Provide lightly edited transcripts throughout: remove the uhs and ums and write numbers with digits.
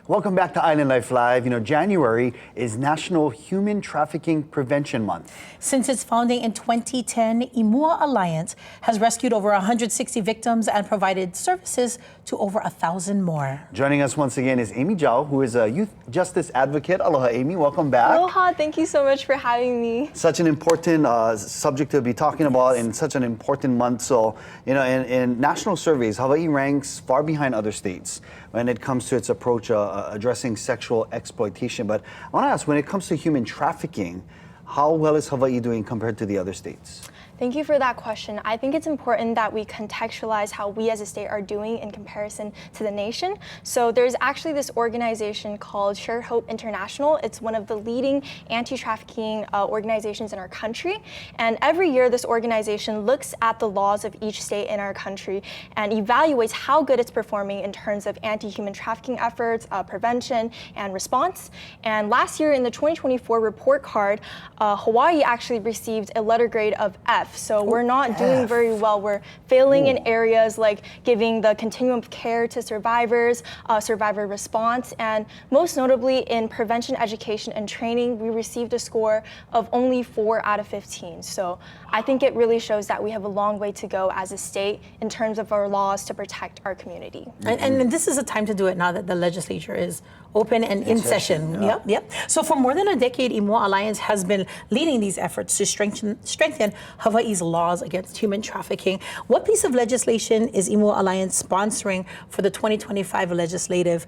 Welcome back to Island Life Live. January is National Human Trafficking Prevention Month. Since its founding in 2010, Imua Alliance has rescued over 160 victims and provided services to over 1,000 more. Joining us once again is Amy Zhao, who is a youth justice advocate. Aloha, Amy. Welcome back. Aloha. Thank you so much for having me. Such an important subject to be talking about in such an important month. So, in national surveys, Hawaii ranks far behind other states when it comes to its approach addressing sexual exploitation. But I want to ask, when it comes to human trafficking, how well is Hawaii doing compared to the other states? Thank you for that question. I think it's important that we contextualize how we as a state are doing in comparison to the nation. So there's actually this organization called Shared Hope International. It's one of the leading anti-trafficking organizations in our country. And every year this organization looks at the laws of each state in our country and evaluates how good it's performing in terms of anti-human trafficking efforts, prevention, and response. And last year in the 2024 report card, Hawaii actually received a letter grade of F. So we're not doing very well. We're failing in areas like giving the continuum of care to survivors, survivor response, and most notably in prevention, education, and training, we received a score of only 4 out of 15. So I think it really shows that we have a long way to go as a state in terms of our laws to protect our community. And this is a time to do it now that the legislature is open and in session. Yep. So for more than a decade, Imua Alliance has been leading these efforts to strengthen Hawaii's laws against human trafficking. What piece of legislation is Imua Alliance sponsoring for the 2025 legislative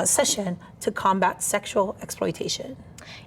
session to combat sexual exploitation?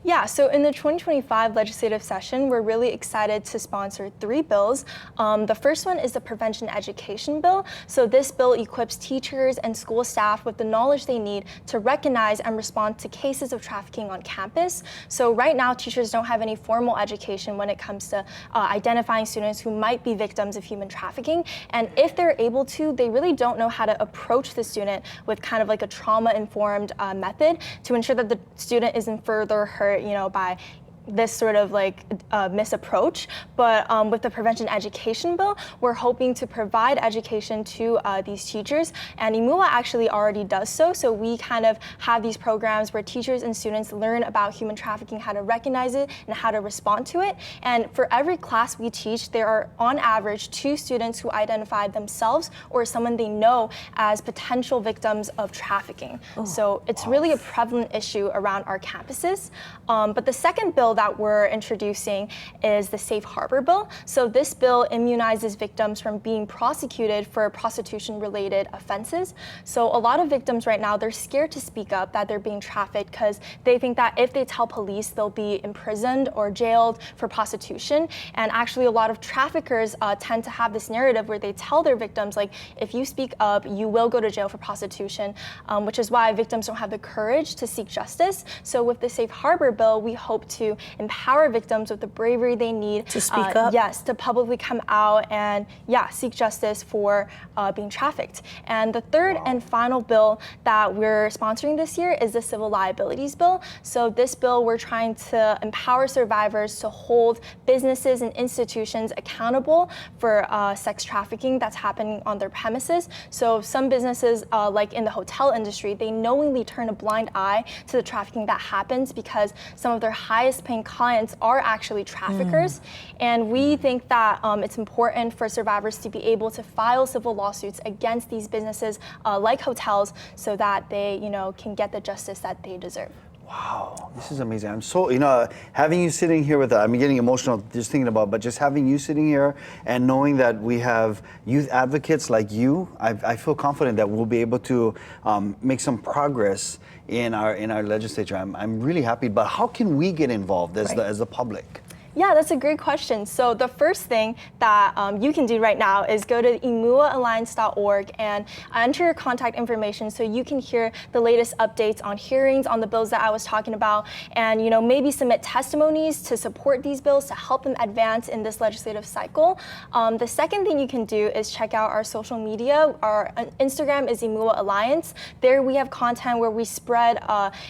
Yeah, so in the 2025 legislative session, we're really excited to sponsor 3 bills. The first one is the Prevention Education Bill. So this bill equips teachers and school staff with the knowledge they need to recognize and respond to cases of trafficking on campus. So right now, teachers don't have any formal education when it comes to identifying students who might be victims of human trafficking. And if they're able to, they really don't know how to approach the student with kind of like a trauma-informed method to ensure that the student isn't further hurt, by this sort of misapproach. But with the Prevention Education Bill, we're hoping to provide education to these teachers, and Imua actually already does so. So we kind of have these programs where teachers and students learn about human trafficking, how to recognize it and how to respond to it. And for every class we teach, there are on average 2 students who identify themselves or someone they know as potential victims of trafficking. So it's really a prevalent issue around our campuses. But the second bill that we're introducing is the Safe Harbor Bill. So this bill immunizes victims from being prosecuted for prostitution-related offenses. So a lot of victims right now, they're scared to speak up that they're being trafficked because they think that if they tell police, they'll be imprisoned or jailed for prostitution. And actually, a lot of traffickers tend to have this narrative where they tell their victims, like, if you speak up, you will go to jail for prostitution, which is why victims don't have the courage to seek justice. So with the Safe Harbor Bill, we hope to empower victims with the bravery they need to speak up. Yes, to publicly come out and seek justice for being trafficked. And the third and final bill that we're sponsoring this year is the Civil Liabilities Bill. So this bill, we're trying to empower survivors to hold businesses and institutions accountable for sex trafficking that's happening on their premises. So some businesses, like in the hotel industry, they knowingly turn a blind eye to the trafficking that happens because some of their highest paying clients are actually traffickers. And we think that it's important for survivors to be able to file civil lawsuits against these businesses like hotels so that they can get the justice that they deserve. Wow, this is amazing. I'm so, having you sitting here with, I'm getting emotional just thinking about, but just having you sitting here and knowing that we have youth advocates like you, I feel confident that we'll be able to make some progress in our legislature. I'm really happy, but how can we get involved as the public? Yeah, that's a great question. So the first thing that you can do right now is go to imuaalliance.org and enter your contact information so you can hear the latest updates on hearings on the bills that I was talking about, and maybe submit testimonies to support these bills to help them advance in this legislative cycle. The second thing you can do is check out our social media. Our Instagram is Imua Alliance. There we have content where we spread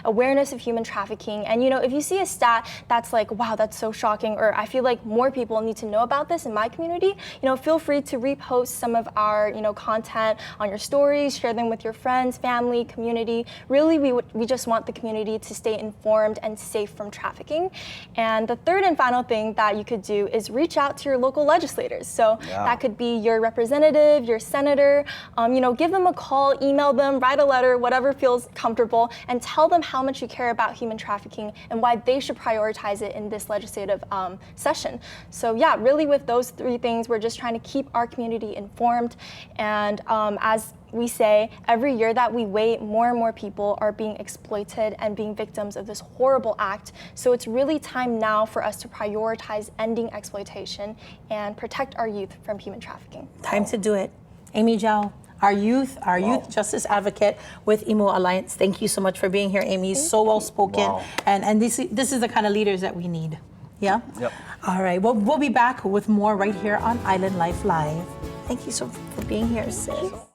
awareness of human trafficking. And if you see a stat that's like, wow, that's so shocking, or I feel like more people need to know about this in my community, feel free to repost some of our, content on your stories, share them with your friends, family, community. Really, we just want the community to stay informed and safe from trafficking. And the third and final thing that you could do is reach out to your local legislators. So that could be your representative, your senator, give them a call, email them, write a letter, whatever feels comfortable, and tell them how much you care about human trafficking and why they should prioritize it in this legislative session. So yeah, really with those three things, we're just trying to keep our community informed. And as we say, every year that we wait, more and more people are being exploited and being victims of this horrible act. So it's really time now for us to prioritize ending exploitation and protect our youth from human trafficking. Time to do it. Amy Zhao, our youth justice advocate with Imua Alliance. Thank you so much for being here, Amy. So well spoken. Wow. And this is the kind of leaders that we need. Yeah? Yep. All right. Well, we'll be back with more right here on Island Life Live. Thank you so for being here, sis.